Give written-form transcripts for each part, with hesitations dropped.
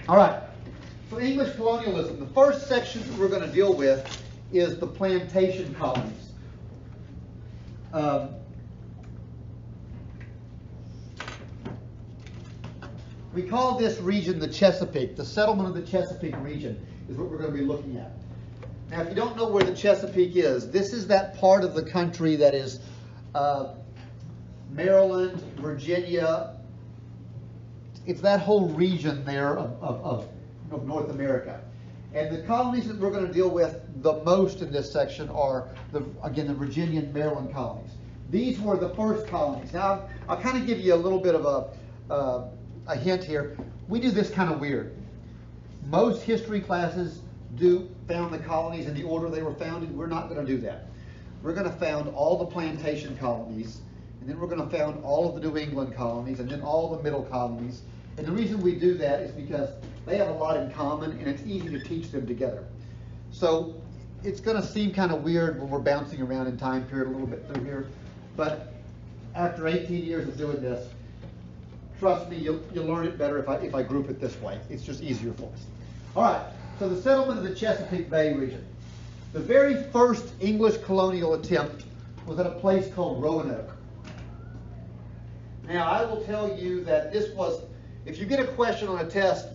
All right. So English colonialism. The first section that we're going to deal with is the plantation colonies. We call this region the Chesapeake. The settlement of the Chesapeake region is what we're going to be looking at. Now, if you don't know where the Chesapeake is, this is that part of the country that is Maryland, Virginia. It's that whole region there of North America. And the colonies that we're going to deal with the most in this section are, again, the Virginia and Maryland colonies. These were the first colonies. Now, I'll kind of give you a little bit of a hint here. We do this kind of weird. Most history classes found the colonies in the order they were founded. We're not going to do that. We're going to found all the plantation colonies, and then we're going to found all of the New England colonies, and then all the middle colonies. And the reason we do that is because they have a lot in common, and it's easy to teach them together. So it's going to seem kind of weird when we're bouncing around in time period a little bit through here, but after 18 years of doing this, trust me, you'll learn it better if I group it this way. It's just easier for us. All right, so the settlement of the Chesapeake Bay region. The very first English colonial attempt was at a place called Roanoke. Now, I will tell you that this was, if you get a question on a test,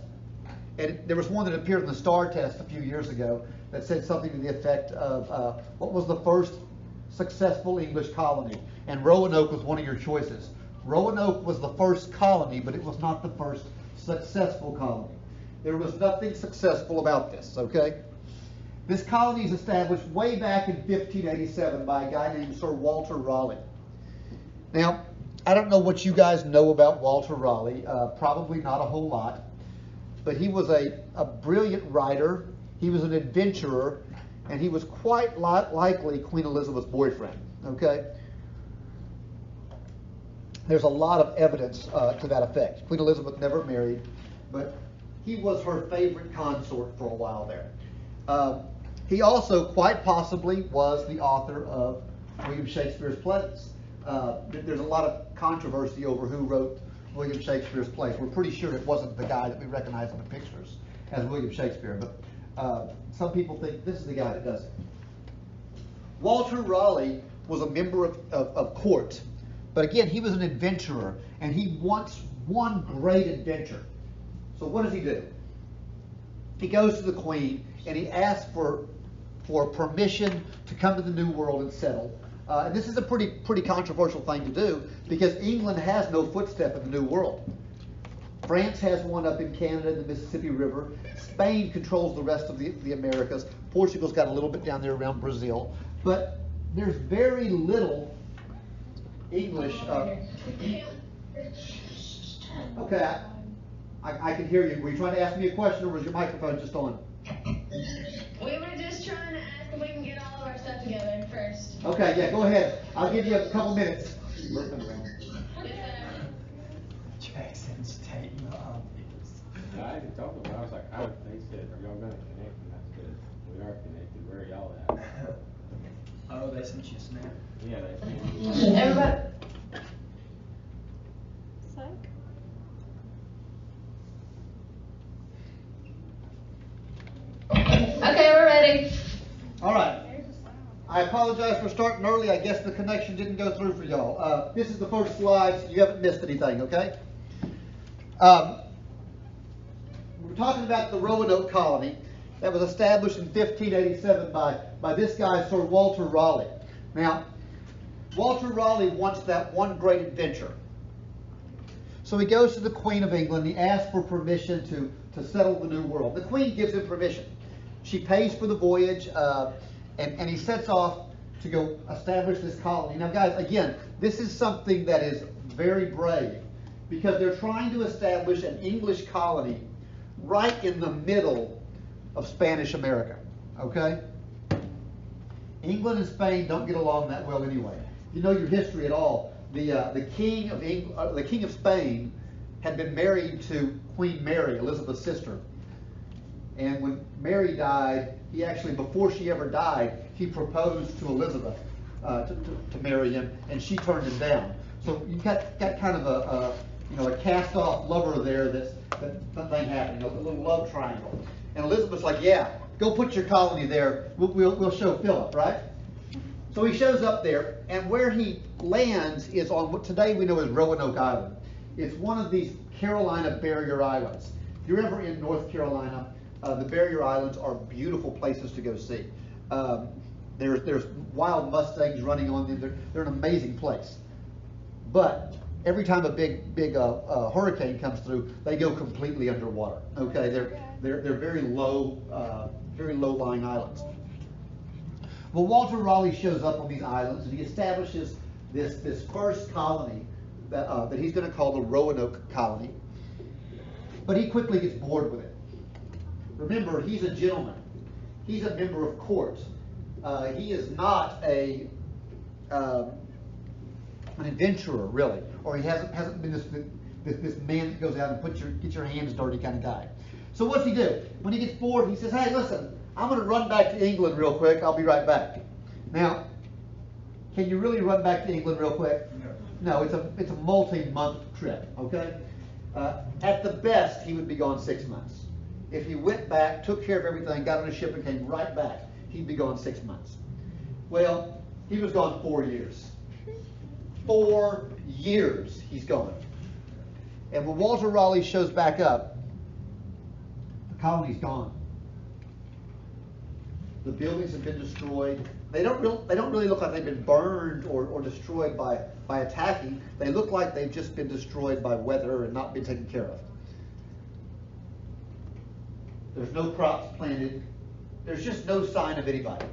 and there was one that appeared in the STAR test a few years ago that said something to the effect of what was the first successful English colony? And Roanoke was one of your choices. Roanoke was the first colony, but it was not the first successful colony. There was nothing successful about this, okay? This colony is established way back in 1587 by a guy named Sir Walter Raleigh. Now, I don't know what you guys know about Walter Raleigh, probably not a whole lot, but he was a brilliant writer, he was an adventurer, and he was quite likely Queen Elizabeth's boyfriend, okay? There's a lot of evidence to that effect. Queen Elizabeth never married, but he was her favorite consort for a while there. He also quite possibly was the author of William Shakespeare's plays. There's a lot of controversy over who wrote William Shakespeare's plays. We're pretty sure it wasn't the guy that we recognize in the pictures as William Shakespeare, but some people think this is the guy that does it. Walter Raleigh was a member of court, but again, he was an adventurer, and he wants one great adventure. So what does he do? He goes to the Queen, and he asks for permission to come to the New World and settle. And this is a pretty controversial thing to do, because England has no footstep in the New World. France has one up in Canada, the Mississippi River. Spain controls the rest of the Americas. Portugal's got a little bit down there around Brazil. But there's very little English. Okay, I can hear you. Were you trying to ask me a question, or was your microphone just on? We were just trying to ask if we can get all of our stuff together first. Okay, yeah, go ahead. I'll give you a couple minutes. Jackson's taking the obvious. I had to talk about it. I was like, they said, are y'all going to connect? And I said, we are connected. Where are y'all at? Oh, they sent you a snap. Yeah, they sent me. Everybody. Okay, we're ready. All right. I apologize for starting early. I guess the connection didn't go through for y'all. This is the first slide, so you haven't missed anything, okay? We're talking about the Roanoke colony that was established in 1587 by this guy, Sir Walter Raleigh. Now, Walter Raleigh wants that one great adventure. So he goes to the Queen of England. He asks for permission to settle the New World. The Queen gives him permission. She pays for the voyage, and he sets off to go establish this colony. Now, guys, again, this is something that is very brave, because they're trying to establish an English colony right in the middle of Spanish America, okay? England and Spain don't get along that well anyway. If you know your history at all, the king of Spain had been married to Queen Mary, Elizabeth's sister. And when Mary died, he actually, before she ever died, he proposed to Elizabeth to marry him, and she turned him down. So you got kind of a cast-off lover there that thing happening, a little love triangle. And Elizabeth's like, yeah, go put your colony there. We'll show Philip, right? So he shows up there, and where he lands is on what today we know as Roanoke Island. It's one of these Carolina barrier islands. If you're ever in North Carolina, the barrier islands are beautiful places to go see. There's wild Mustangs running on them. They're an amazing place. But every time a big hurricane comes through, they go completely underwater. Okay, they're very low lying islands. Well, Walter Raleigh shows up on these islands and he establishes this first colony that he's going to call the Roanoke colony. But he quickly gets bored with it. Remember, he's a gentleman. He's a member of court. He is not an adventurer, really, or he hasn't been this man that goes out and get your hands dirty kind of guy. So what's he do? When he gets bored, he says, "Hey, listen, I'm going to run back to England real quick. I'll be right back." Now, can you really run back to England real quick? No, it's a multi-month trip. Okay. At the best, he would be gone 6 months. If he went back, took care of everything, got on a ship, and came right back, he'd be gone 6 months. Well, he was gone 4 years. 4 years he's gone. And when Walter Raleigh shows back up, the colony's gone. The buildings have been destroyed. They don't really look like they've been burned or destroyed by attacking. They look like they've just been destroyed by weather and not been taken care of. There's no crops planted. There's just no sign of anybody.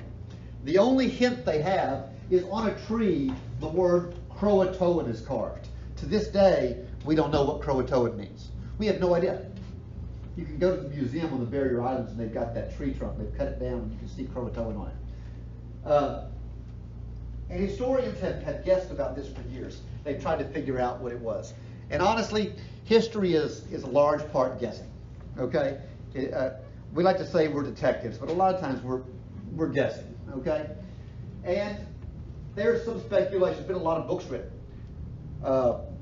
The only hint they have is on a tree, the word Croatoan is carved. To this day, we don't know what Croatoan means. We have no idea. You can go to the museum on the Barrier Islands and they've got that tree trunk. They've cut it down and you can see Croatoan on it. And historians have guessed about this for years. They've tried to figure out what it was. And honestly, history is a large part guessing. Okay? We like to say we're detectives, but a lot of times we're guessing. Okay? And there's some speculation. There's been a lot of books written.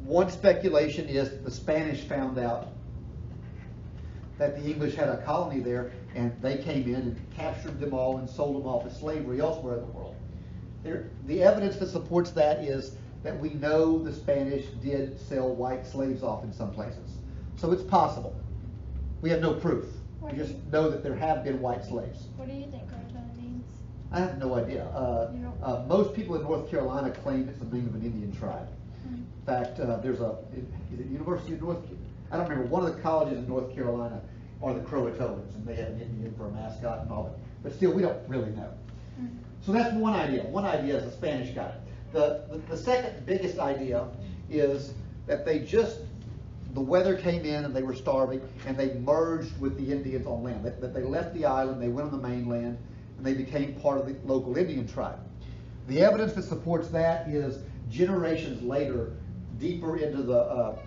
One speculation is the Spanish found out that the English had a colony there, and they came in and captured them all and sold them off as slavery elsewhere in the world. The evidence that supports that is that we know the Spanish did sell white slaves off in some places. So it's possible. We have no proof. We just know that there have been white slaves. What do you think Croatoan means? I have no idea. Most people in North Carolina claim it's the name of an Indian tribe. In fact, is it University of North Carolina? I don't remember. One of the colleges in North Carolina are the Croatoans, and they have an Indian for a mascot and all that. But still, we don't really know. So that's one idea. One idea is the Spanish got it. The second biggest idea is that the weather came in and they were starving, and they merged with the Indians on land. That they left the island, they went on the mainland, and they became part of the local Indian tribe. The evidence that supports that is generations later, deeper into the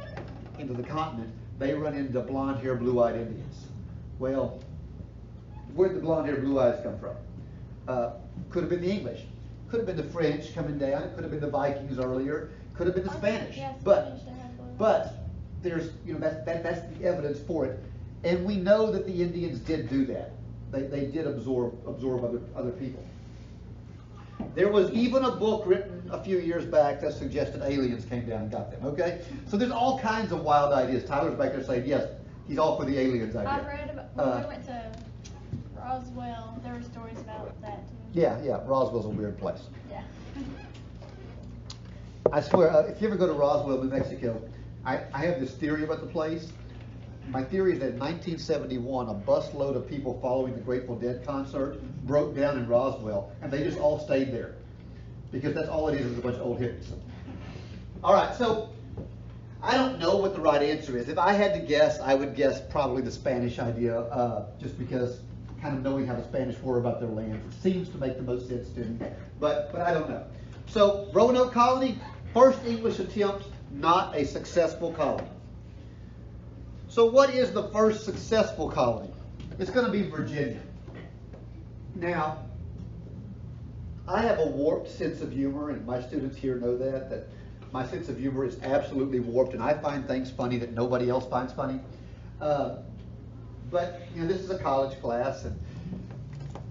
continent, they run into blonde-haired, blue-eyed Indians. Well, where did the blonde-haired, blue eyes come from? Could have been the English. Could have been the French coming down. It could have been the Vikings earlier. Could have been the Spanish. Yes, But Spanish, there's that's the evidence for it, and we know that the Indians did do that. They did absorb other people. There was even a book written a few years back that suggested aliens came down and got them. Okay, so there's all kinds of wild ideas. Tyler's back there saying yes, he's all for the aliens idea. I've read about when we went to Roswell. There were stories about that too. Yeah, Roswell's a weird place. Yeah. I swear, if you ever go to Roswell, New Mexico, I have this theory about the place. My theory is that in 1971, a busload of people following the Grateful Dead concert broke down in Roswell, and they just all stayed there. Because that's all it is a bunch of old hippies. All right, so I don't know what the right answer is. If I had to guess, I would guess probably the Spanish idea, just because kind of knowing how the Spanish were about their land. It seems to make the most sense to me, but I don't know. So Roanoke colony, first English attempt, not a successful colony. So what is the first successful colony? It's going to be Virginia. Now, I have a warped sense of humor, and my students here know that My sense of humor is absolutely warped, and I find things funny that nobody else finds funny. But this is a college class, and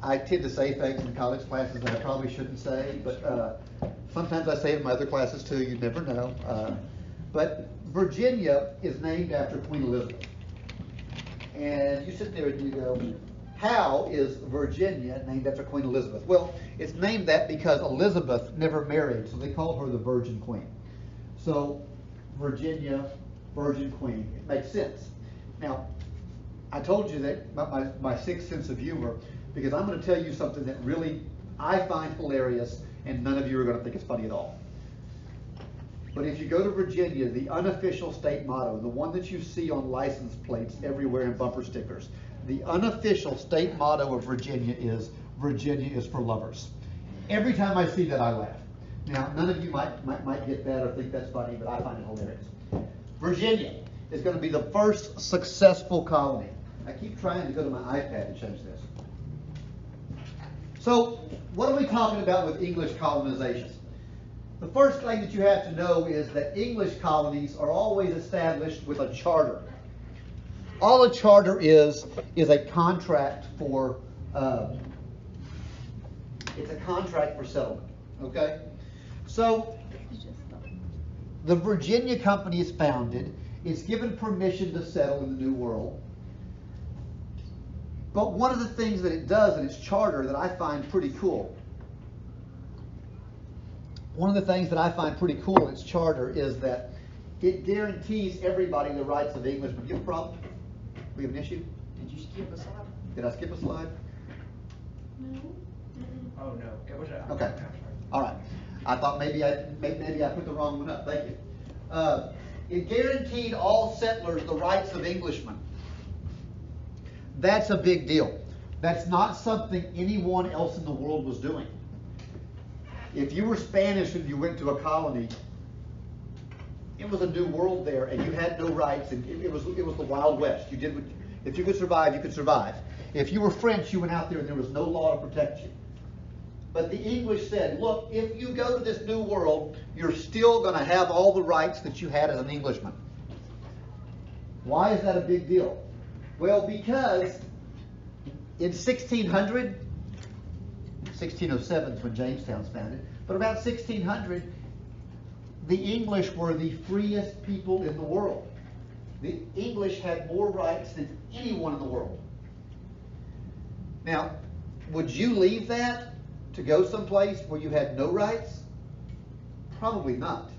I tend to say things in college classes that I probably shouldn't say, but sometimes I say it in my other classes too. You never know. But Virginia is named after Queen Elizabeth, and you sit there and you go, how is Virginia named after Queen Elizabeth? Well, it's named that because Elizabeth never married, so they called her the Virgin Queen. So, Virginia, Virgin Queen, it makes sense. Now, I told you that my sixth sense of humor, because I'm going to tell you something that really I find hilarious, and none of you are going to think it's funny at all. But if you go to Virginia, the unofficial state motto, the one that you see on license plates everywhere and bumper stickers, the unofficial state motto of Virginia is for lovers. Every time I see that, I laugh. Now, none of you might get that or think that's funny, but I find it hilarious. Virginia is going to be the first successful colony. I keep trying to go to my iPad and change this. So, what are we talking about with English colonization? The first thing that you have to know is that English colonies are always established with a charter. All a charter is a contract for it's a contract for settlement. Okay, so the Virginia Company is founded. It's given permission to settle in the New World. But one of the things that it does in its charter that I find pretty cool. One of the things that I find pretty cool in its charter is that it guarantees everybody the rights of Englishmen. You have a problem? We have an issue? Did you skip a slide? Did I skip a slide? No. Oh, no. It was a... Okay. All right. I thought maybe I put the wrong one up. Thank you. It guaranteed all settlers the rights of Englishmen. That's a big deal. That's not something anyone else in the world was doing. If you were Spanish and you went to a colony, it was a new world there, and you had no rights, and it was the Wild West. You did if you could survive, you could survive. If you were French, you went out there and there was no law to protect you. But the English said, look, if you go to this new world, you're still going to have all the rights that you had as an Englishman. Why is that a big deal? Well, because in 1600, 1607 is when Jamestown's founded, but about 1600, the English were the freest people in the world. The English had more rights than anyone in the world. Now, would you leave that to go someplace where you had no rights? Probably not.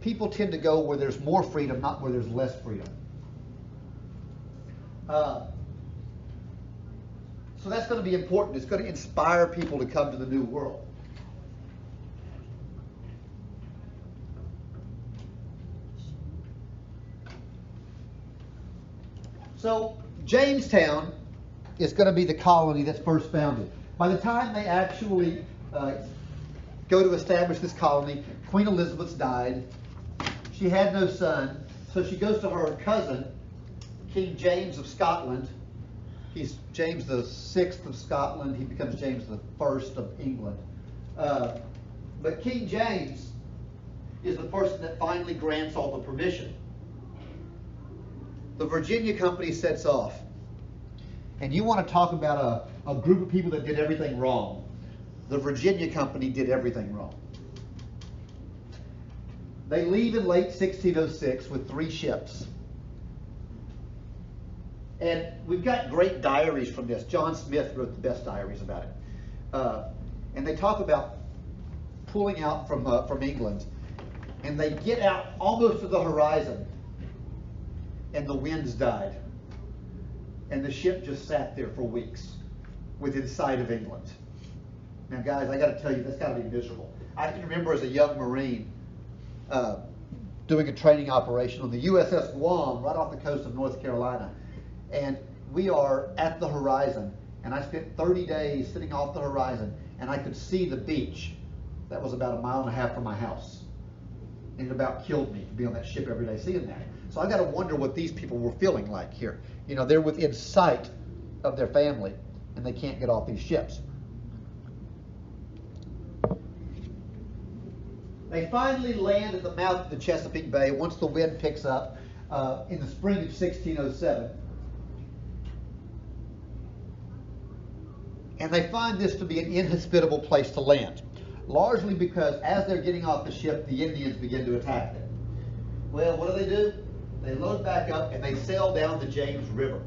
People tend to go where there's more freedom, not where there's less freedom. So that's going to be important. It's going to inspire people to come to the new world. So Jamestown is going to be the colony that's first founded. By the time they actually go to establish this colony, Queen Elizabeth's died. She had no son, so she goes to her cousin, King James of Scotland. He's James the VI of Scotland. He becomes James the I of England. But King James is the person that finally grants all the permission. The Virginia Company sets off. And you want to talk about a group of people that did everything wrong. The Virginia Company did everything wrong. They leave in late 1606 with 3 ships. And we've got great diaries from this. John Smith wrote the best diaries about it. And they talk about pulling out from England. And they get out almost to the horizon. And the winds died. And the ship just sat there for weeks within sight of England. Now, guys, I got to tell you, that's got to be miserable. I can remember as a young Marine doing a training operation on the USS Guam right off the coast of North Carolina. And we are at the horizon. And I spent 30 days sitting off the horizon. And I could see the beach. That was about 1.5 miles from my house. And it about killed me to be on that ship every day seeing that. So I got to wonder what these people were feeling like here. You know, they're within sight of their family, and they can't get off these ships. They finally land at the mouth of the Chesapeake Bay once the wind picks up in the spring of 1607. And they find this to be an inhospitable place to land, largely because as they're getting off the ship, the Indians begin to attack them. Well, what do? They load back up and they sail down the James River.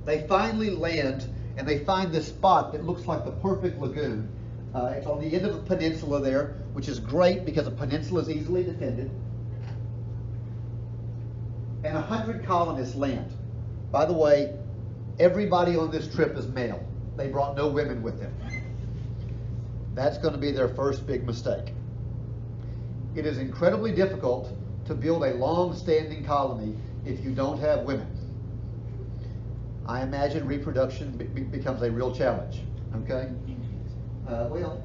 They finally land and they find this spot that looks like the perfect lagoon. It's on the end of a peninsula there, which is great because a peninsula is easily defended. And 100 colonists land. By the way, everybody on this trip is male. They brought no women with them. That's going to be their first big mistake. It is incredibly difficult to build a long-standing colony if you don't have women. I imagine reproduction becomes a real challenge, okay? Well,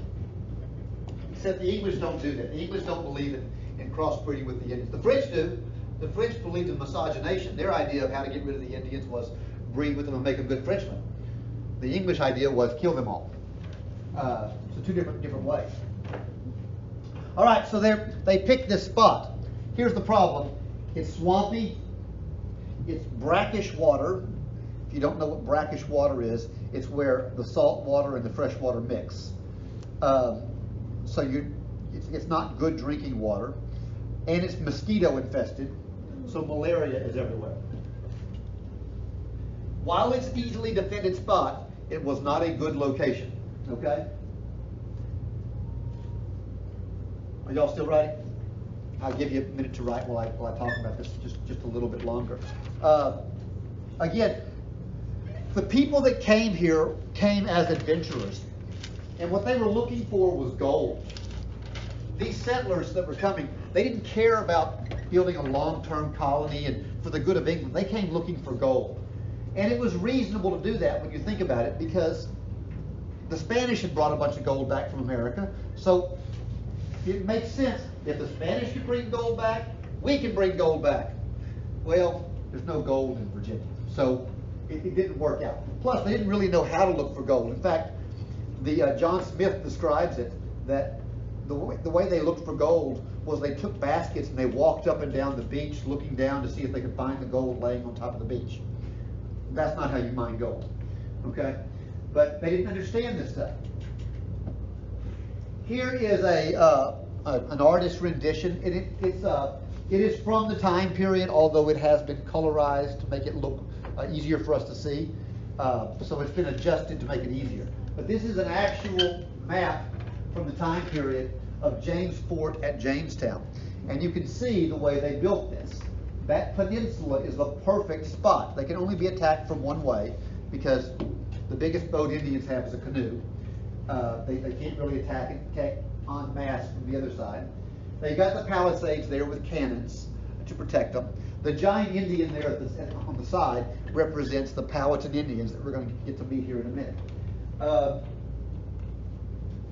except the English don't do that. The English don't believe in crossbreeding with the Indians. The French do. The French believed in miscegenation. Their idea of how to get rid of the Indians was breed with them and make them good Frenchmen. The English idea was kill them all. So two different ways. All right, so they pick this spot. Here's the problem. It's swampy. It's brackish water. If you don't know what brackish water is, it's where the salt water and the fresh water mix. It's not good drinking water. And it's mosquito infested, so malaria is everywhere. While it's easily defended spot, it was not a good location, okay? Are y'all still writing? I'll give you a minute to write while I talk about this just a little bit longer. Again, the people that came here came as adventurers, and what they were looking for was gold. These settlers that were coming, they didn't care about building a long-term colony and for the good of England. They came looking for gold. And it was reasonable to do that when you think about it, because the Spanish had brought a bunch of gold back from America. So it makes sense. If the Spanish can bring gold back, we can bring gold back. Well, there's no gold in Virginia. So it didn't work out. Plus, they didn't really know how to look for gold. In fact, John Smith describes it that the way they looked for gold was they took baskets and they walked up and down the beach looking down to see if they could find the gold laying on top of the beach. That's not how you mine gold, okay? But they didn't understand this stuff. Here is an artist's rendition. It is from the time period, although it has been colorized to make it look easier for us to see. So it's been adjusted to make it easier. But this is an actual map from the time period of James Fort at Jamestown. And you can see the way they built this. That peninsula is the perfect spot. They can only be attacked from one way because the biggest boat Indians have is a canoe. They can't really attack en masse from the other side. They got the palisades there with cannons to protect them. The giant Indian there on the side represents the Powhatan Indians that we're going to get to meet here in a minute.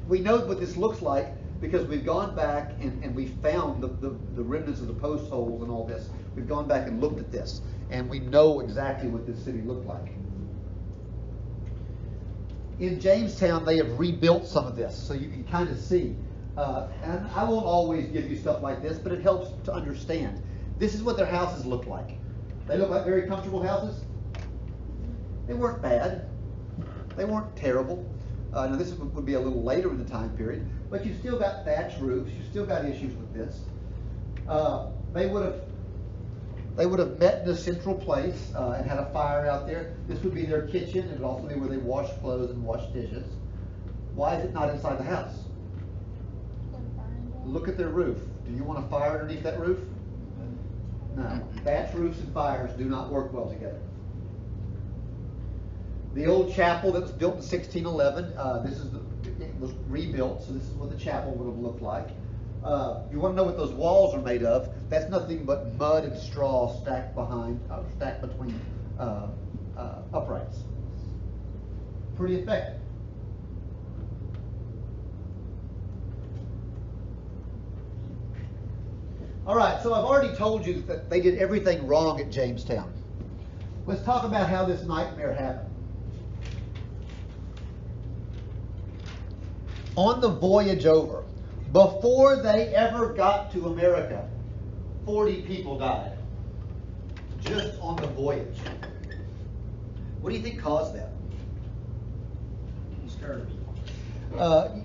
We know what this looks like because we've gone back and we found the remnants of the post holes and all this. We've gone back and looked at this, and we know exactly what this city looked like. In Jamestown, they have rebuilt some of this, so you can kind of see. And I won't always give you stuff like this, but it helps to understand. This is what their houses look like. They look like very comfortable houses. They weren't bad. They weren't terrible. Now this would be a little later in the time period, but you've still got thatch roofs. You've still got issues with this. They would have met in a central place and had a fire out there. This would be their kitchen. It would also be where they wash clothes and wash dishes. Why is it not inside the house? Look at their roof. Do you want a fire underneath that roof? No. Thatch roofs and fires do not work well together. The old chapel that was built in 1611, it was rebuilt, so this is what the chapel would have looked like. You want to know what those walls are made of? That's nothing but mud and straw stacked between uprights. Pretty effective. All right, so I've already told you that they did everything wrong at Jamestown. Let's talk about how this nightmare happened. On the voyage over, Before they ever got to America, 40 people died just on the voyage. What do you think caused that? Scurvy.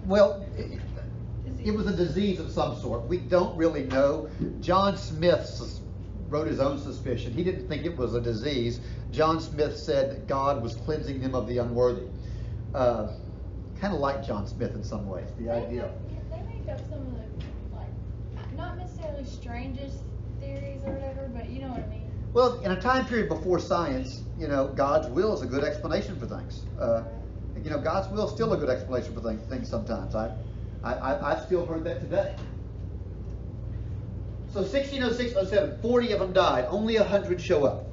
Well, it was a disease of some sort. We don't really know. John Smith wrote his own suspicion. He didn't think it was a disease. John Smith said that God was cleansing them of the unworthy. Kind of like John Smith in some ways, the idea. They make up some of the, like, not necessarily strangest theories or whatever, but you know what I mean. Well, in a time period before science, you know, God's will is a good explanation for things. You know, God's will is still a good explanation for things sometimes. I've still heard that today. So 1606-07, 40 of them died. Only 100 show up.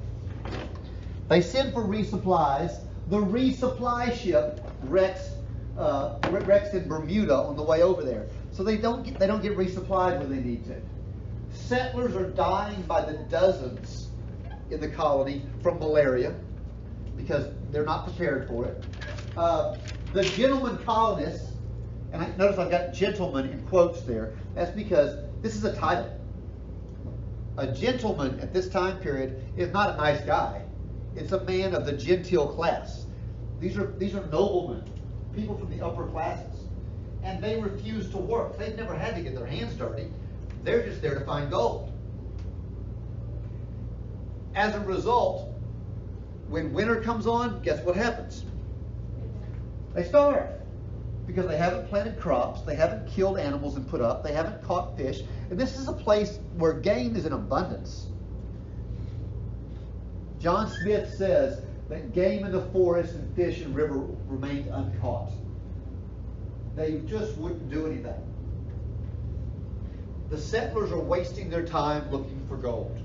They send for resupplies. The resupply ship wrecks in Bermuda on the way over there. So they don't get resupplied when they need to. Settlers are dying by the dozens in the colony from malaria because they're not prepared for it. The gentlemen colonists, and notice I've got gentleman in quotes there. That's because this is a title. A gentleman at this time period is not a nice guy. It's a man of the genteel class. These are noblemen, people from the upper classes. And they refuse to work. They've never had to get their hands dirty. They're just there to find gold. As a result, when winter comes on, guess what happens? They starve. Because they haven't planted crops, they haven't killed animals and put up, they haven't caught fish. And this is a place where game is in abundance. John Smith says that game in the forest and fish in the river remained uncaught. They just wouldn't do anything. The settlers are wasting their time looking for gold.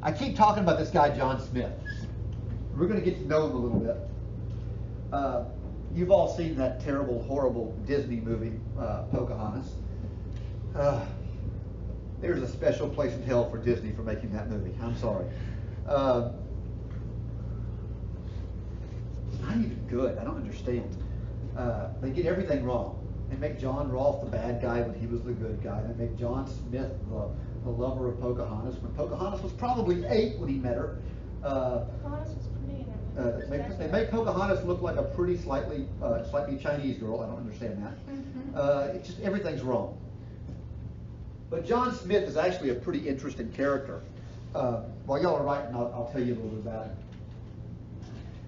I keep talking about this guy, John Smith. We're going to get to know him a little bit. You've all seen that terrible, horrible Disney movie, Pocahontas. There's a special place in hell for Disney for making that movie. I'm sorry. Not even good. I don't understand. They get everything wrong. They make John Rolfe the bad guy when he was the good guy. They make John Smith the lover of Pocahontas when Pocahontas was probably 8 when he met her. Pocahontas was pretty in that movie. They make Pocahontas look like a pretty slightly Chinese girl. I don't understand that. It's just everything's wrong. But John Smith is actually a pretty interesting character. While y'all are writing, I'll tell you a little bit about him.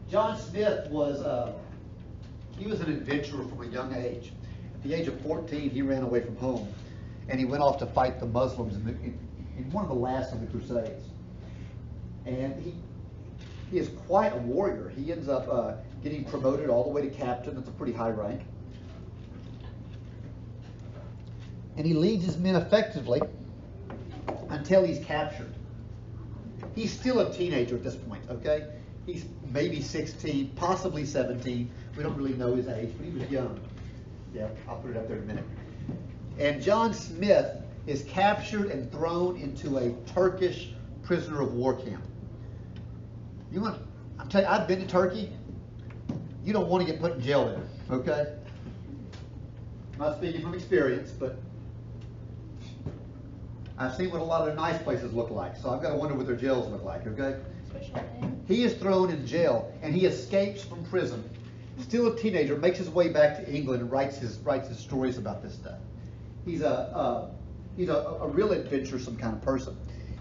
John Smith was he was an adventurer from a young age. At the age of 14, he ran away from home, and he went off to fight the Muslims in one of the last of the Crusades. And he is quite a warrior. He ends up getting promoted all the way to captain. That's a pretty high rank. And he leads his men effectively until he's captured. He's still a teenager at this point, okay? He's maybe 16, possibly 17. We don't really know his age, but he was young. Yeah, I'll put it up there in a minute. And John Smith is captured and thrown into a Turkish prisoner of war camp. I'm telling you, I've been to Turkey. You don't want to get put in jail there, okay? I'm not speaking from experience, but I've seen what a lot of their nice places look like, so I've got to wonder what their jails look like, okay? He is thrown in jail, and he escapes from prison. Still a teenager, makes his way back to England and writes his stories about this stuff. He's a real adventuresome kind of person.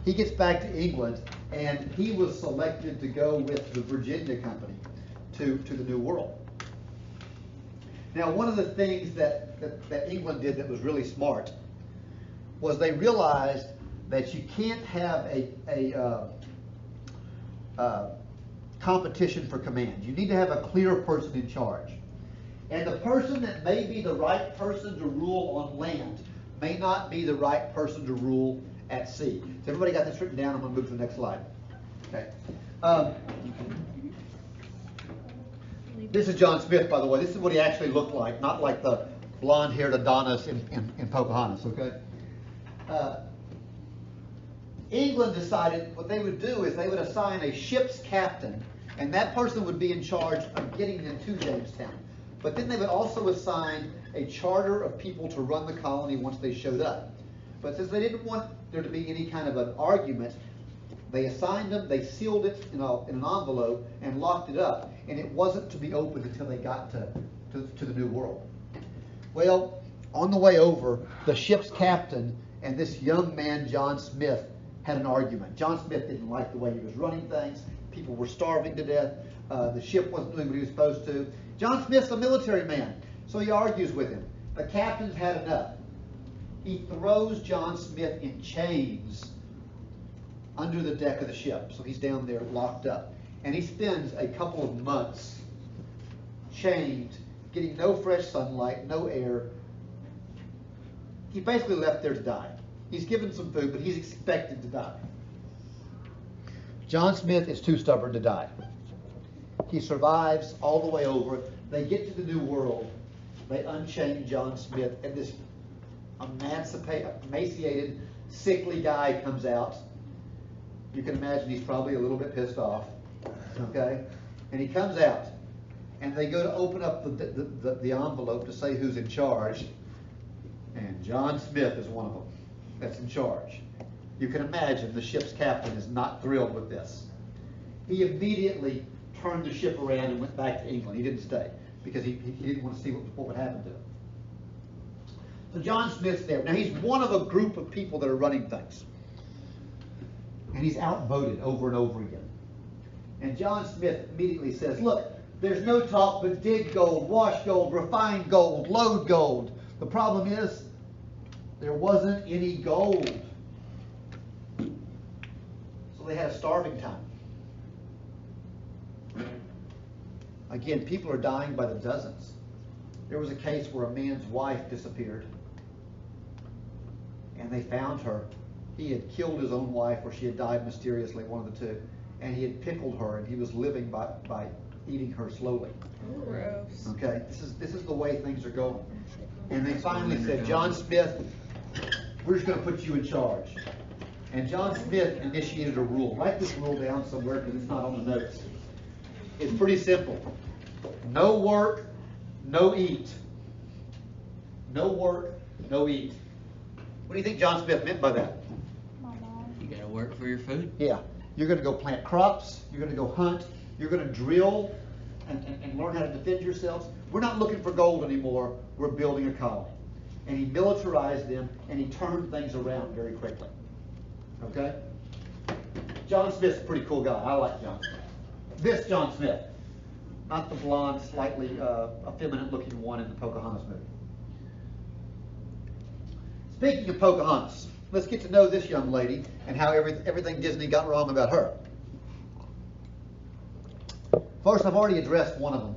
He gets back to England, and he was selected to go with the Virginia Company to the New World. Now, one of the things that England did that was really smart was they realized that you can't have a competition for command. You need to have a clear person in charge. And the person that may be the right person to rule on land may not be the right person to rule at sea. So everybody got this written down? I'm going to move to the next slide. Okay. This is John Smith, by the way. This is what he actually looked like, not like the blonde-haired Adonis in Pocahontas, okay? England decided what they would do is they would assign a ship's captain And that person would be in charge of getting them to Jamestown. But then they would also assign a charter of people to run the colony once they showed up. But since they didn't want there to be any kind of an argument, they assigned them, they sealed it in an envelope and locked it up, and it wasn't to be opened until they got to the New World. Well, on the way over, the ship's captain and this young man, John Smith, had an argument. John Smith didn't like the way he was running things. People were starving to death. The ship wasn't doing what he was supposed to. John Smith's a military man, so he argues with him. The captain's had enough. He throws John Smith in chains under the deck of the ship. So he's down there locked up. And he spends a couple of months chained, getting no fresh sunlight, no air. He basically left there to die. He's given some food, but he's expected to die. John Smith is too stubborn to die. He survives all the way over. They get to the New World. They unchain John Smith, and this emaciated, sickly guy comes out. You can imagine he's probably a little bit pissed off. Okay? And he comes out, and they go to open up the envelope to say who's in charge. And John Smith is one of them that's in charge. You can imagine the ship's captain is not thrilled with this. He immediately turned the ship around and went back to England. He didn't stay because he didn't want to see what would happen to him. So John Smith's there. Now he's one of a group of people that are running things. And he's outvoted over and over again. And John Smith immediately says, look, there's no talk but dig gold, wash gold, refine gold, load gold. The problem is there wasn't any gold. So they had a starving time. Again, people are dying by the dozens. There was a case where a man's wife disappeared. And they found her. He had killed his own wife, or she had died mysteriously, one of the two. And he had pickled her, and he was living by eating her slowly. Gross. Okay, this is the way things are going. And they finally said, John Smith, we're just going to put you in charge. And John Smith initiated a rule. Write this rule down somewhere because it's not on the notes. It's pretty simple. No work, no eat. No work, no eat. What do you think John Smith meant by that? My mom. You gotta work for your food. Yeah. You're going to go plant crops. You're going to go hunt. You're going to drill and learn how to defend yourselves. We're not looking for gold anymore. We're building a colony. And he militarized them, and he turned things around very quickly. Okay? John Smith's a pretty cool guy. I like John Smith. This John Smith. Not the blonde, slightly effeminate-looking one in the Pocahontas movie. Speaking of Pocahontas, let's get to know this young lady and how everything Disney got wrong about her. First, I've already addressed one of them.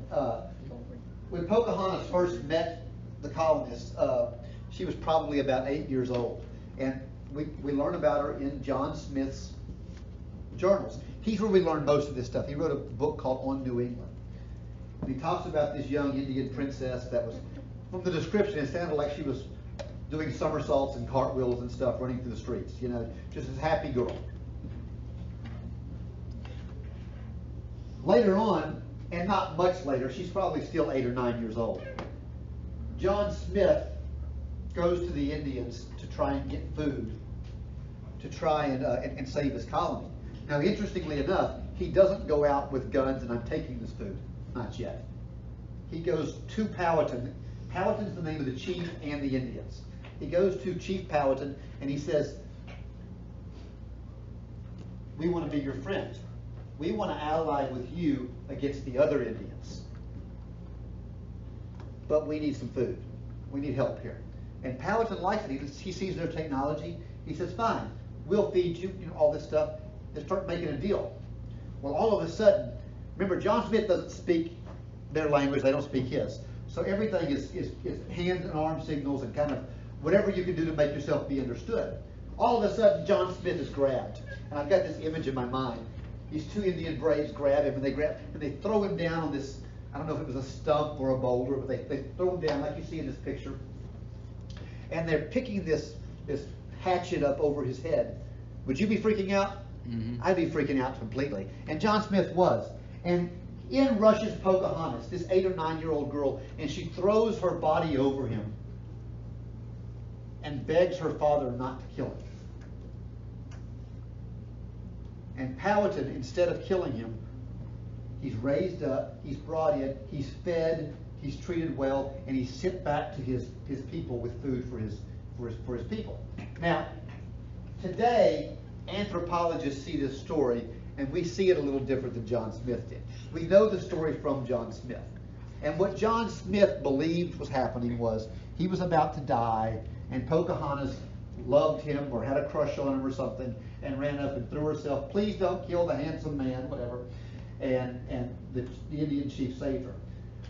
When Pocahontas first met the colonists, she was probably about 8 years old. And we learn about her in John Smith's journals. He's where we learn most of this stuff. He wrote a book called On New England. And he talks about this young Indian princess that was, from the description, it sounded like she was doing somersaults and cartwheels and stuff, running through the streets, you know, just this happy girl. Later on, and not much later, she's probably still 8 or 9 years old, John Smith goes to the Indians to try and get food, to try and save his colony. Now, interestingly enough, he doesn't go out with guns and I'm taking this food. Not yet. He goes to Powhatan. Powhatan's the name of the chief and the Indians. He goes to Chief Powhatan and he says, we want to be your friend. We want to ally with you against the other Indians. But we need some food. We need help here. And Powhatan likes it. He sees their technology. He says, fine, we'll feed you, all this stuff. They start making a deal. Well, all of a sudden, remember, John Smith doesn't speak their language. They don't speak his. So everything is hand and arm signals and kind of whatever you can do to make yourself be understood. All of a sudden, John Smith is grabbed. And I've got this image in my mind. These two Indian braves grab him, and they throw him down on this, I don't know if it was a stump or a boulder, but they throw him down like you see in this picture. And they're picking this hatchet up over his head. Would you be freaking out? Mm-hmm. I'd be freaking out completely. And John Smith was. And in rushes Pocahontas, this 8 or 9-year-old girl, and she throws her body over him and begs her father not to kill him. And Powhatan, instead of killing him, he's raised up, he's brought in, he's fed, he's treated well, and he's sent back to his people with food for his people. Now, today, anthropologists see this story, and we see it a little different than John Smith did. We know the story from John Smith. And what John Smith believed was happening was he was about to die, and Pocahontas loved him or had a crush on him or something, and ran up and threw herself, "Please don't kill the handsome man," whatever. And the Indian chief saved her.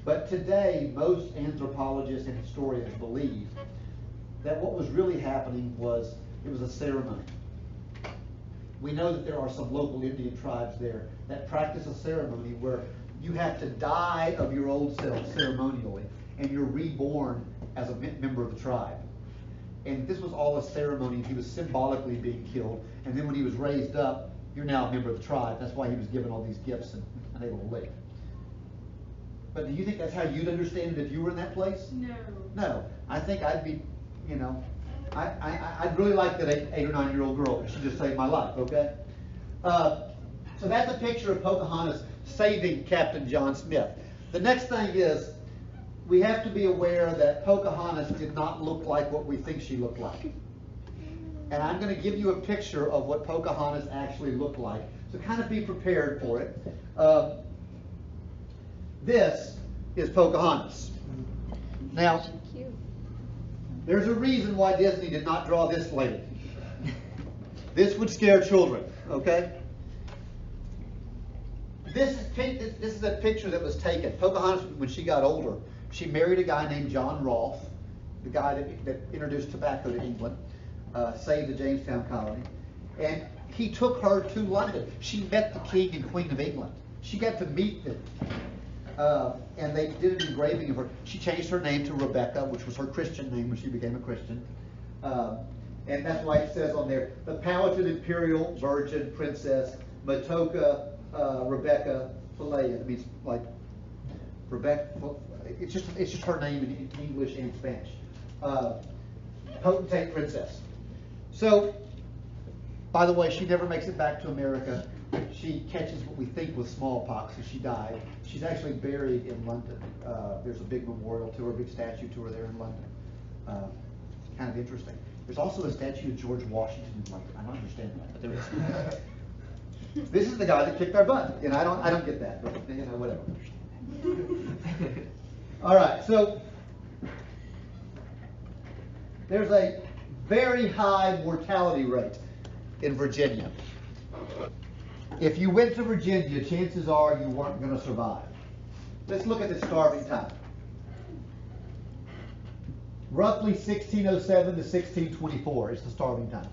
But today, most anthropologists and historians believe that what was really happening was it was a ceremony. We know that there are some local Indian tribes there that practice a ceremony where you have to die of your old self ceremonially, and you're reborn as a member of the tribe. And this was all a ceremony. He was symbolically being killed, and then when he was raised up, you're now a member of the tribe. That's why he was given all these gifts and able to live. But do you think that's how you'd understand it if you were in that place? No. No. I think I'd be, I'd really like that 8 or 9-year-old girl. She just saved my life, okay? So that's a picture of Pocahontas saving Captain John Smith. The next thing is, we have to be aware that Pocahontas did not look like what we think she looked like. And I'm going to give you a picture of what Pocahontas actually looked like. So kind of be prepared for it. This is Pocahontas. Now, there's a reason why Disney did not draw this lady. This would scare children, okay? This is a picture that was taken. Pocahontas, when she got older, she married a guy named John Rolfe, the guy that introduced tobacco to England, saved the Jamestown colony, and he took her to London. She met the King and Queen of England. She got to meet them, and they did an engraving of her. She changed her name to Rebecca, which was her Christian name when she became a Christian, and that's why it says on there, the Powhatan Imperial Virgin Princess Matoka Rebecca Philae. It means like Rebecca. It's just her name in English and Spanish. Potentate princess. So, by the way, she never makes it back to America. She catches what we think was smallpox, so she died. She's actually buried in London. There's a big memorial to her, a big statue to her there in London. Kind of interesting. There's also a statue of George Washington in London. I don't understand that, but there is. This is the guy that kicked our butt, and I don't get that, but whatever. All right, so there's a very high mortality rate in Virginia. If you went to Virginia, chances are you weren't going to survive. Let's look at the starving time. Roughly 1607 to 1624 is the starving time.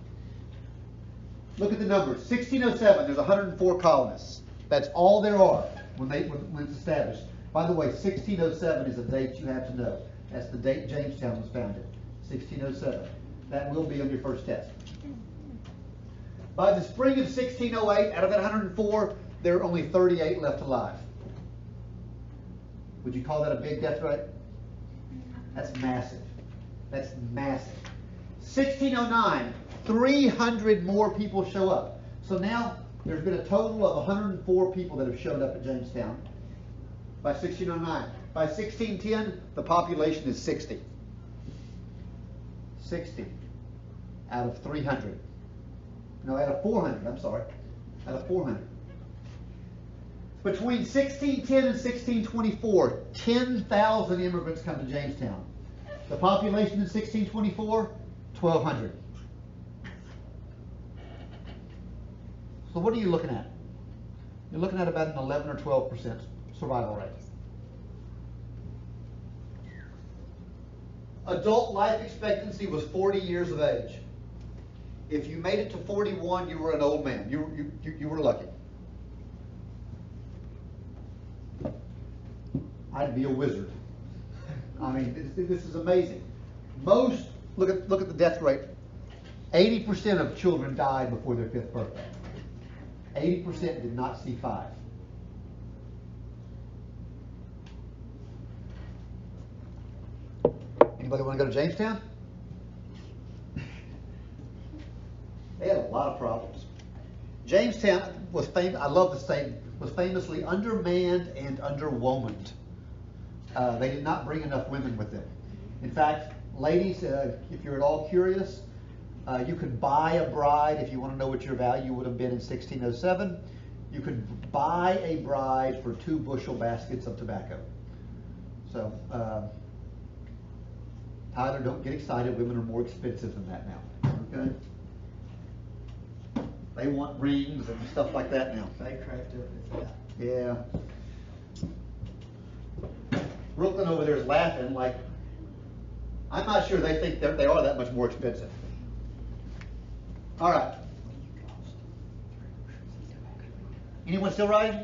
Look at the numbers. 1607, there's 104 colonists. That's all there are when it's established. By the way, 1607 is a date you have to know. That's the date Jamestown was founded. 1607. That will be on your first test. By the spring of 1608, out of that 104, there are only 38 left alive. Would you call that a big death rate? That's massive. That's massive. 1609, 300 more people show up. So now there's been a total of 104 people that have showed up at Jamestown by 1609. By 1610, the population is 60. 60 out of 300. No, out of 400, I'm sorry. Out of 400. Between 1610 and 1624, 10,000 immigrants come to Jamestown. The population in 1624, 1,200. So what are you looking at? You're looking at about an 11 or 12% survival rate. Adult life expectancy was 40 years of age. If you made it to 41, you were an old man. You were lucky. I'd be a wizard. I mean, this is amazing. Look at the death rate. 80% of children died before their 5th birthday. 80% did not see 5. Anybody want to go to Jamestown? They had a lot of problems. Jamestown was famous, I love the saying, was famously undermanned and underwomaned. They did not bring enough women with them. In fact, ladies, if you're at all curious, you could buy a bride if you want to know what your value would have been in 1607. You could buy a bride for 2 bushel baskets of tobacco. So, Tyler, don't get excited. Women are more expensive than that now. Okay? They want rings and stuff like that now. They cracked up with that. Yeah. Brooklyn over there is laughing like, I'm not sure they think they are that much more expensive. All right. Anyone still writing?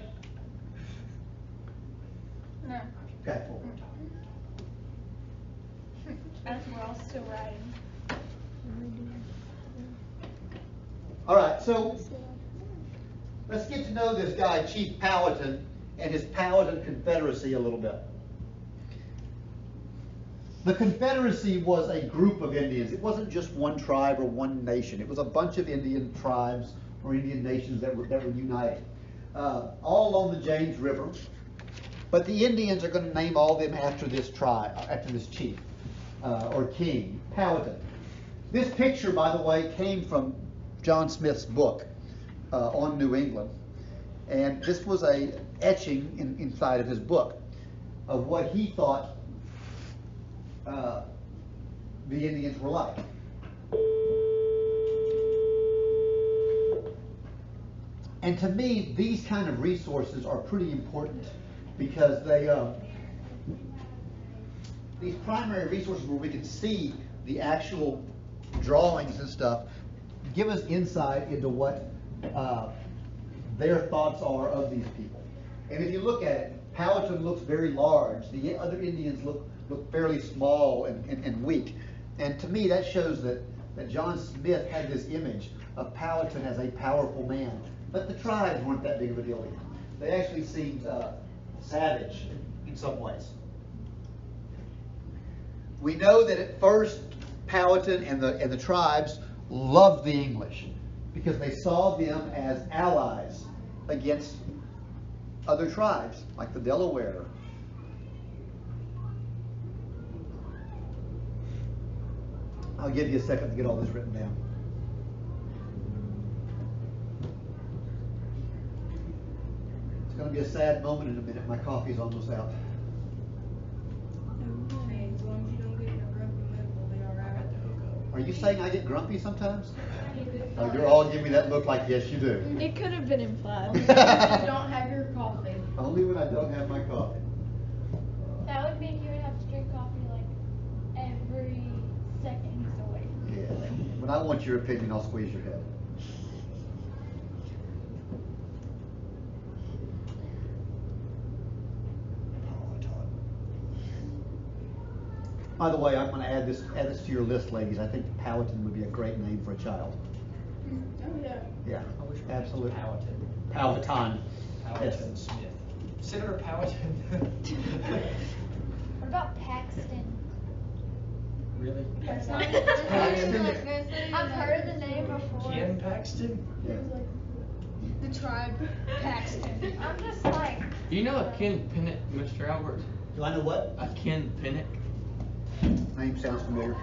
No. Okay. As we're all still writing. All right, so let's get to know this guy, Chief Powhatan, and his Powhatan Confederacy a little bit. The Confederacy was a group of Indians. It wasn't just one tribe or one nation. It was a bunch of Indian tribes or Indian nations that were united, all along the James River. But the Indians are going to name all of them after this tribe, after this chief or king, Powhatan. This picture, by the way, came from John Smith's book on New England, and this was a etching inside of his book of what he thought the Indians were like. And to me, these kind of resources are pretty important because they, these primary resources where we can see the actual drawings and stuff give us insight into what their thoughts are of these people. And if you look at it, Powhatan looks very large. The other Indians look fairly small and weak. And to me, that shows that John Smith had this image of Powhatan as a powerful man. But the tribes weren't that big of a deal to him. They actually seemed savage in some ways. We know that at first Powhatan and the tribes loved the English because they saw them as allies against other tribes like the Delaware. I'll give you a second to get all this written down. It's going to be a sad moment in a minute. My coffee's almost out. Hey, as long as you don't get in a grumpy mood, we'll be all right. Are you saying I get grumpy sometimes? Oh, you're all giving me that look like, yes, you do. It could have been implied. You don't have your coffee. Only when I don't have my coffee. That would mean you would have to drink coffee like every second he's awake. Yeah. When I want your opinion, I'll squeeze your head. By the way, I'm going to add this to your list, ladies. I think Powhatan would be a great name for a child. Oh, yeah. Yeah, I wish absolutely. Powhatan. Powhatan. Powhatan Smith. Senator Powhatan. What about Paxton? Really? That's not- I've heard the name before. Ken Paxton? Yeah. The tribe Paxton. I'm just like, Do you know a Ken Pennock, Mr. Albert? Do I know what? A Ken Pennock? Name sounds familiar.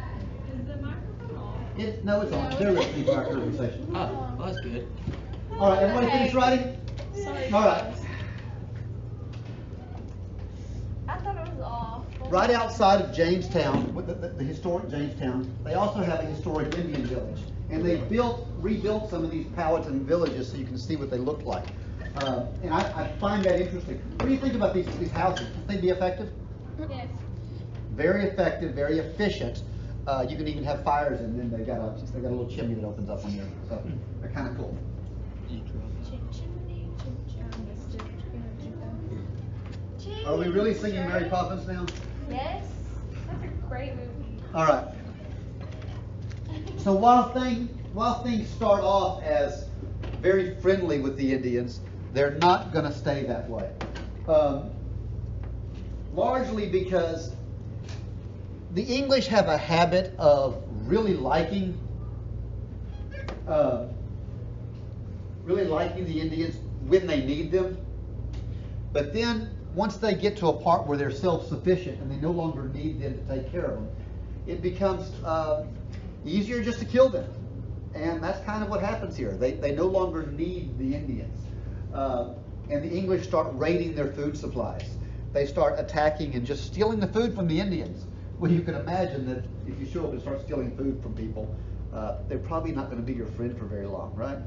Is the microphone on? No, it's on. They're listening to our conversation. Oh, well, that's good. All right, everybody finish writing? sorry. All right. I thought it was awful. Right outside of Jamestown, with the historic Jamestown, they also have a historic Indian village. And they rebuilt some of these Powhatan villages so you can see what they look like. And I find that interesting. What do you think about these houses? Can they be effective? Yes. Very effective, very efficient. You can even have fires in them. They got a little chimney that opens up on you. So they're kind of cool. Are we really singing Mary Poppins now? Yes. That's a great movie. All right. So while things start off as very friendly with the Indians, they're not going to stay that way. Largely because the English have a habit of really liking the Indians when they need them. But then once they get to a part where they're self-sufficient and they no longer need them to take care of them, it becomes easier just to kill them. And that's kind of what happens here. They no longer need the Indians. And the English start raiding their food supplies. They start attacking and just stealing the food from the Indians. Well, you can imagine that if you show up and start stealing food from people, they're probably not going to be your friend for very long, right?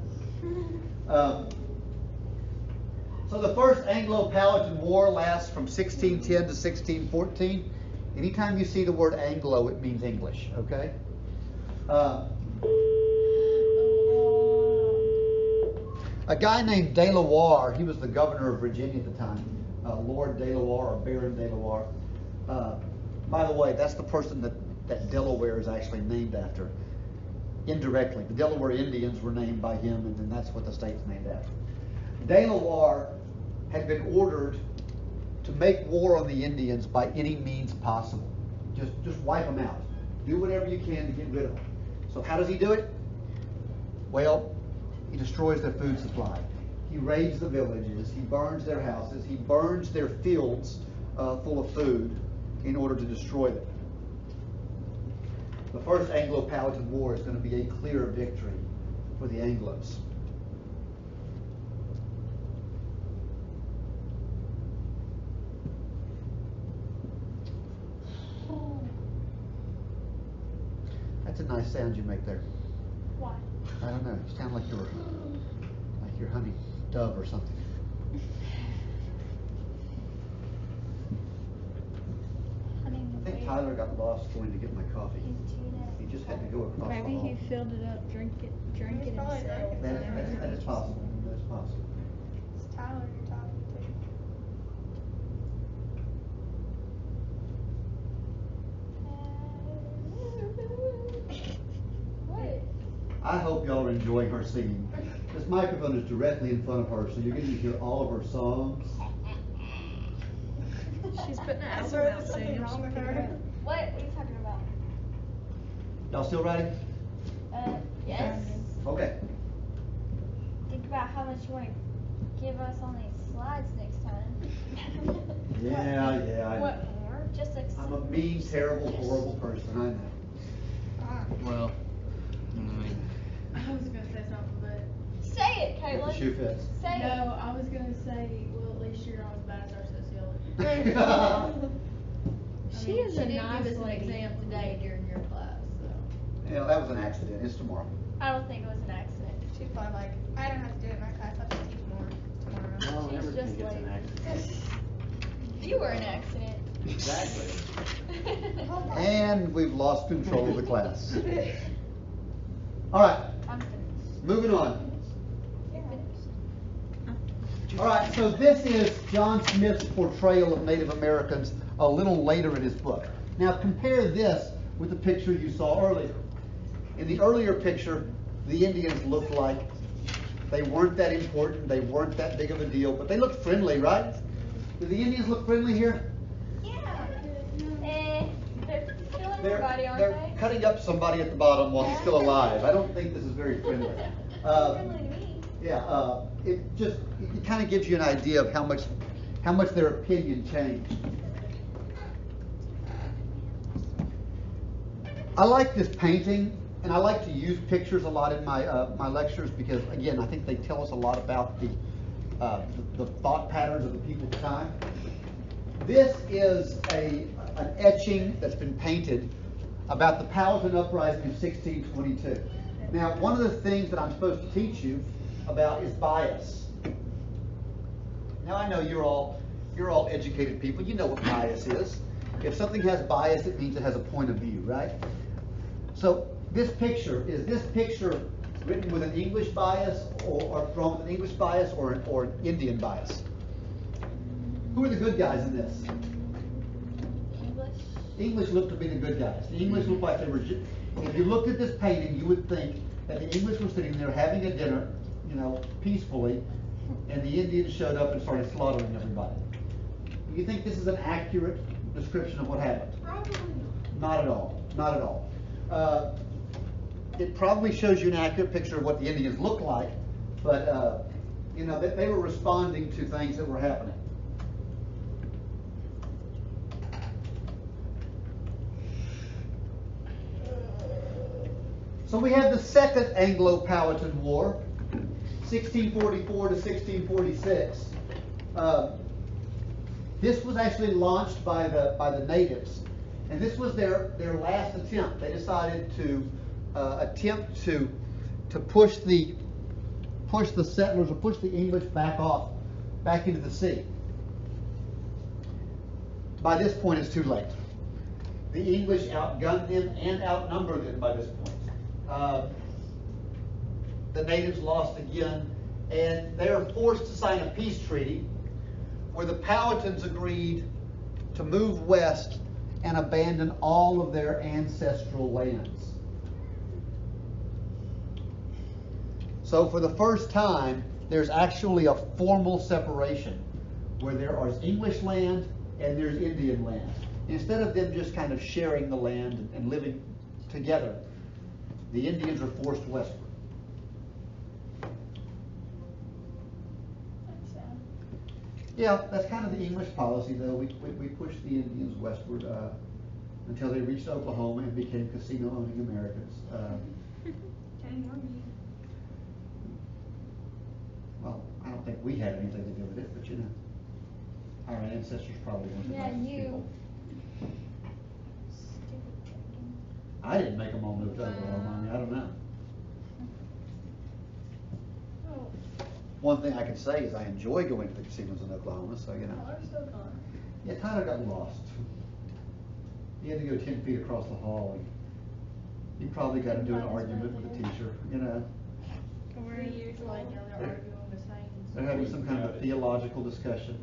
So the first Anglo-Powhatan War lasts from 1610 to 1614. Anytime you see the word Anglo, it means English, okay? A guy named De La Warr, he was the governor of Virginia at the time, Lord De La Warr or Baron De La Warr. By the way, that's the person that Delaware is actually named after, indirectly. The Delaware Indians were named by him, and then that's what the state's named after. De La Warr had been ordered to make war on the Indians by any means possible. Just wipe them out. Do whatever you can to get rid of them. So how does he do it? Well, he destroys their food supply. He raids the villages. He burns their houses. He burns their fields full of food in order to destroy them. The first Anglo-Powhatan War is going to be a clear victory for the Anglos. That's a nice sound you make there. Why? I don't know. You sound like you're honey dove or something. I think Tyler got lost going to get my coffee. He just had to go across the Maybe hall. he filled it up, drink it He's probably himself. drinking That is possible. That is possible. It's Tyler you're talking to. What? I hope y'all are enjoying her singing. This microphone is directly in front of her, so you're getting to hear all of her songs. She's putting an Is album there out something soon. wrong with her? What are you talking about? Y'all still ready? Yes. Okay. Think about how much you want to give us on these slides next time. Yeah. What more? Just like I'm a mean, terrible, horrible person. I know. Well, I was gonna say something, but say it, If the Caitlin. shoe fits. Say it. no, I was gonna say, well, at least you're not as bad as our sociology. She I mean, is she a did nice give us an lady. exam today during your class, so. Yeah, that was an accident. It's tomorrow. I don't think it was an accident. She's probably like, I don't have to do it in my class, I'll just teach more tomorrow. no, She's everything just gets like- an accident. You were an accident. Exactly. And we've lost control of the class. All right, I'm finished. moving on. You're finished. All right, so this is John Smith's portrayal of Native Americans a little later in his book. Now compare this with the picture you saw earlier. In the earlier picture, the Indians looked like they weren't that important, they weren't that big of a deal, but they looked friendly, right? Do the Indians look friendly here? Yeah. They're killing They're, everybody, aren't they're they? cutting up somebody at the bottom while he's still alive. I don't think this is very friendly. Friendly to me. Yeah, it kind of gives you an idea of how much their opinion changed. I like this painting, and I like to use pictures a lot in my lectures because, again, I think they tell us a lot about the thought patterns of the people at the time. This is an etching that's been painted about the Powhatan Uprising of 1622. Now, one of the things that I'm supposed to teach you about is bias. Now, I know you're all educated people. You know what bias is. If something has bias, it means it has a point of view, right? So is this picture written with an English bias or drawn with an English bias or an Indian bias? Who are the good guys in this? English. English look to be the good guys. The English look like they were, if you looked at this painting, you would think that the English were sitting there having a dinner, peacefully, and the Indians showed up and started slaughtering everybody. Do you think this is an accurate description of what happened? Probably Not at all. Not at all. It probably shows you an accurate picture of what the Indians look like, but you know, they were responding to things that were happening. So we have the Second Anglo-Powhatan War, 1644 to 1646. This was actually launched by the natives, and this was their last attempt. They decided to attempt to push the settlers, or push the English back into the sea. By this point, it's too late. The English outgunned them and outnumbered them by this point. The natives lost again, and they are forced to sign a peace treaty where the Powhatans agreed to move west and abandon all of their ancestral lands. So for the first time, there's actually a formal separation where there is English land and there's Indian land. Instead of them just kind of sharing the land and living together, the Indians are forced westward. That's sad. Yeah, that's kind of the English policy, though. We pushed the Indians westward until they reached Oklahoma and became casino-owning Americans. Well, I don't think we had anything to do with it, but you know, our ancestors probably weren't the Yeah, nicest you. people. Stupid chicken. I didn't make them all move to Oklahoma. I mean, I don't know. Oh, One thing I can say is I enjoy going to the casinos in Oklahoma, so you know. Tyler's still gone. Yeah, Tyler got lost. He had to go 10 feet across the hall, and he probably got into an argument with the teacher, you know. 3 years later, they're arguing the same. They're having some kind of a theological discussion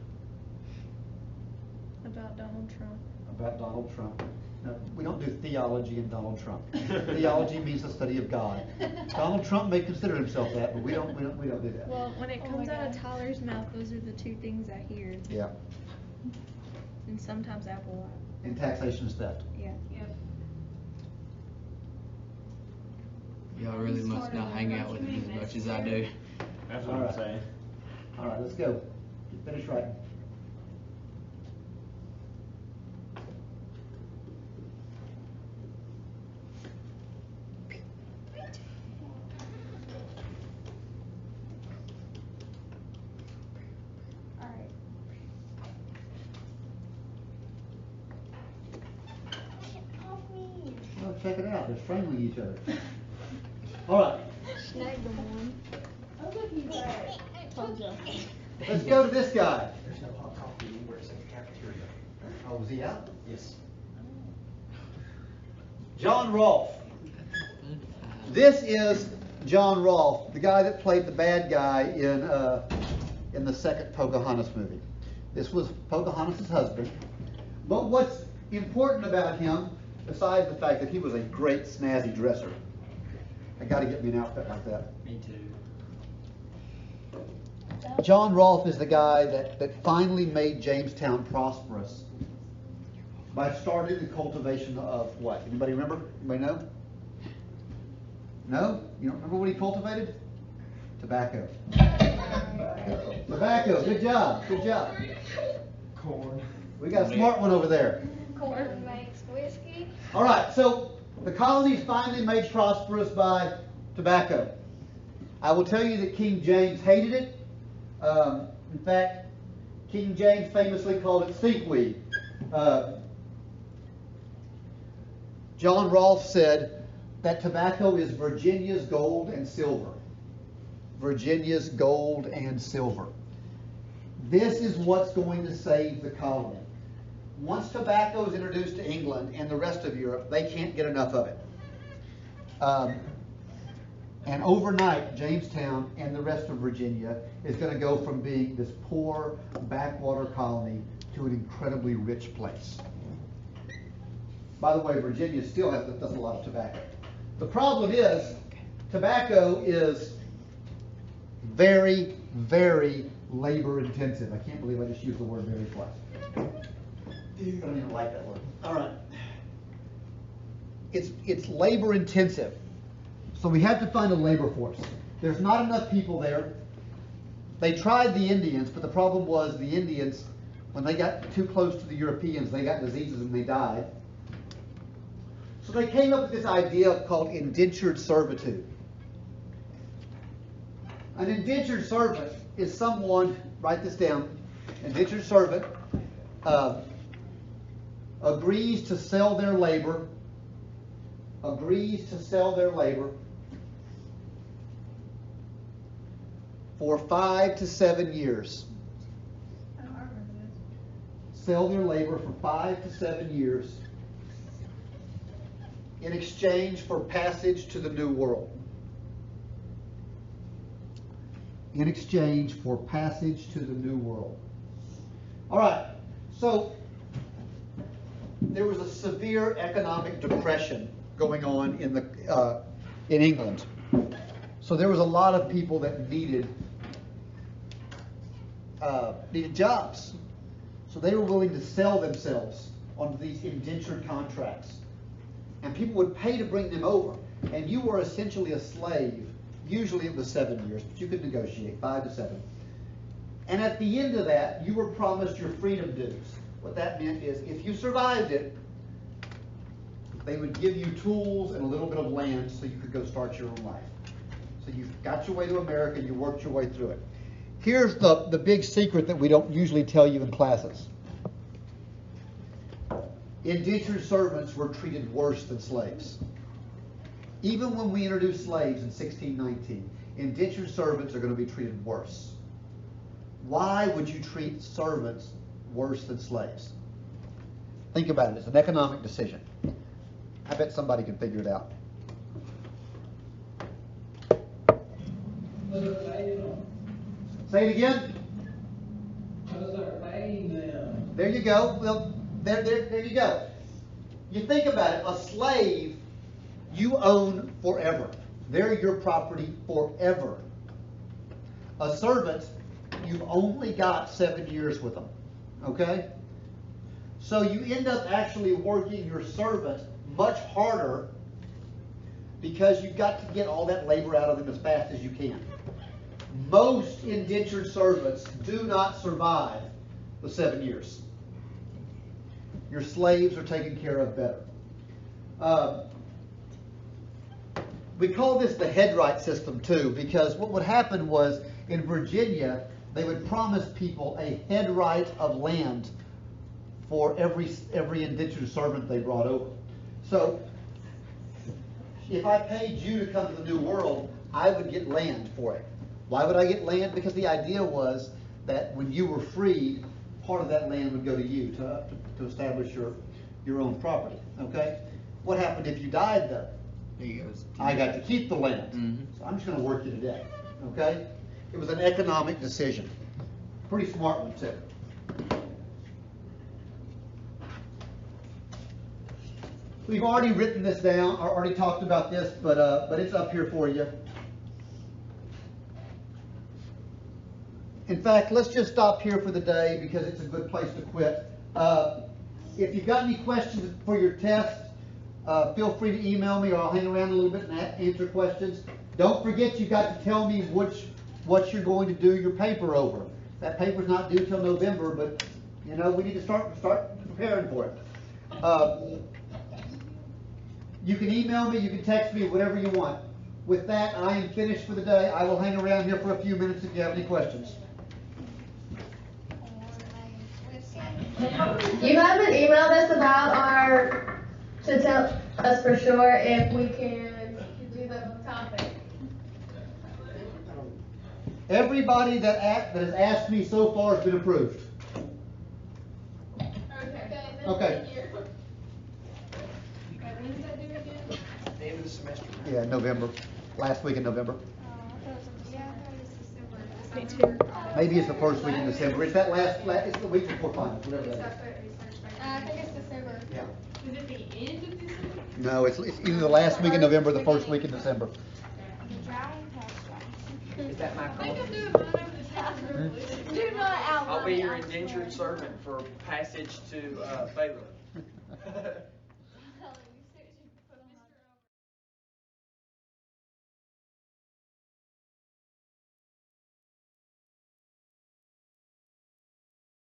About Donald Trump. about Donald Trump. No, we don't do theology in Donald Trump. Theology means the study of God. Donald Trump may consider himself that, but we don't do that. Well, when it Oh comes my out of God. Tyler's mouth, those are the two things I hear. Yeah, And sometimes Apple and taxation is theft. Yeah. Yep. Y'all really must not hang out with him as much as I do. That's what All I'm right. saying. All right, let's go. Finish writing. All right. Get off me. Well, check it out. They're strangling each other. All right, Snagged them one. Oh, look, he's there. Told ya. let's go to this guy. There's no hot coffee anywhere except the cafeteria. Oh, was he out? Yes. John Rolfe. This is John Rolfe, the guy that played the bad guy in the second Pocahontas movie. This was Pocahontas' husband. But what's important about him, besides the fact that he was a great snazzy dresser, I got to get me an outfit like that. Me too. John Rolfe is the guy that finally made Jamestown prosperous by starting the cultivation of what? Anybody remember? Anybody know? No? You don't remember what he cultivated? Tobacco. Tobacco. Good job. Good job. Corn. We got a smart one over there. Corn makes whiskey. All right, so the colonies finally made prosperous by tobacco. I will tell you that King James hated it. In fact, King James famously called it stinkweed. John Rolfe said that tobacco is Virginia's gold and silver. Virginia's gold and silver. This is what's going to save the colony. Once tobacco is introduced to England and the rest of Europe, they can't get enough of it. And overnight, Jamestown and the rest of Virginia is going to go from being this poor backwater colony to an incredibly rich place. By the way, Virginia still does a lot of tobacco. The problem is, tobacco is very, very labor intensive. I can't believe I just used the word very twice. I don't even like that word. All right. it's labor intensive. So we have to find a labor force. There's not enough people there. They tried the Indians, but the problem was the Indians, when they got too close to the Europeans, they got diseases and they died. So they came up with this idea called indentured servitude. An indentured servant is someone, write this down, indentured servant agrees to sell their labor for 5 to 7 years. I don't remember this. Sell their labor for 5 to 7 years in exchange for passage to the New World. In exchange for passage to the New World. All right, so there was a severe economic depression going on in England. So there was a lot of people that needed jobs. So they were willing to sell themselves onto these indentured contracts. And people would pay to bring them over. And you were essentially a slave. Usually it was 7 years, but you could negotiate 5 to 7. And at the end of that, you were promised your freedom dues. What that meant is if you survived it, they would give you tools and a little bit of land so you could go start your own life. So you got your way to America, you worked your way through it. Here's the big secret that we don't usually tell you in classes. Indentured servants were treated worse than slaves. Even when we introduced slaves in 1619, indentured servants are going to be treated worse. Why would you treat servants worse than slaves? Think about it. It's an economic decision. I bet somebody can figure it out. Say it again. Because they're paying them. There you go. Well, there you go. You think about it. A slave you own forever. They're your property forever. A servant, you've only got 7 years with them. Okay? So you end up actually working your servant much harder because you've got to get all that labor out of them as fast as you can. Most indentured servants do not survive the 7 years. Your slaves are taken care of better. We call this the headright system too, because what would happen was in Virginia, they would promise people a headright of land for every indentured servant they brought over. So if I paid you to come to the New World, I would get land for it. Why would I get land? Because the idea was that when you were freed, part of that land would go to you to establish your own property. Okay? What happened if you died though? I got to keep the land. Mm-hmm. So I'm just going to work you to death. Okay? It was an economic decision. Pretty smart one too. We've already written this down, or already talked about this, but it's up here for you. In fact, let's just stop here for the day because it's a good place to quit. If you've got any questions for your test, feel free to email me, or I'll hang around a little bit and answer questions. Don't forget, you've got to tell me what you're going to do your paper over. That paper's not due till November, but you know we need to start preparing for it. You can email me, you can text me, whatever you want. With that, I am finished for the day. I will hang around here for a few minutes if you have any questions. You haven't emailed us about to tell us for sure if we can do the topic. Everybody that has asked me so far has been approved. Okay. When does that do again? The end of the semester. Yeah, November. Last week in November. Me too. Maybe it's the first week in December. It's that it's the week before finals, whatever that I think it's December. is. Yeah. Is it the end of December? No, it's either the last week in November or the first week in December. Is that my I think call? I'm doing mine over the Texas Revolution. Do not outline. I'll be your it, I indentured swear. servant for passage to Pharaoh.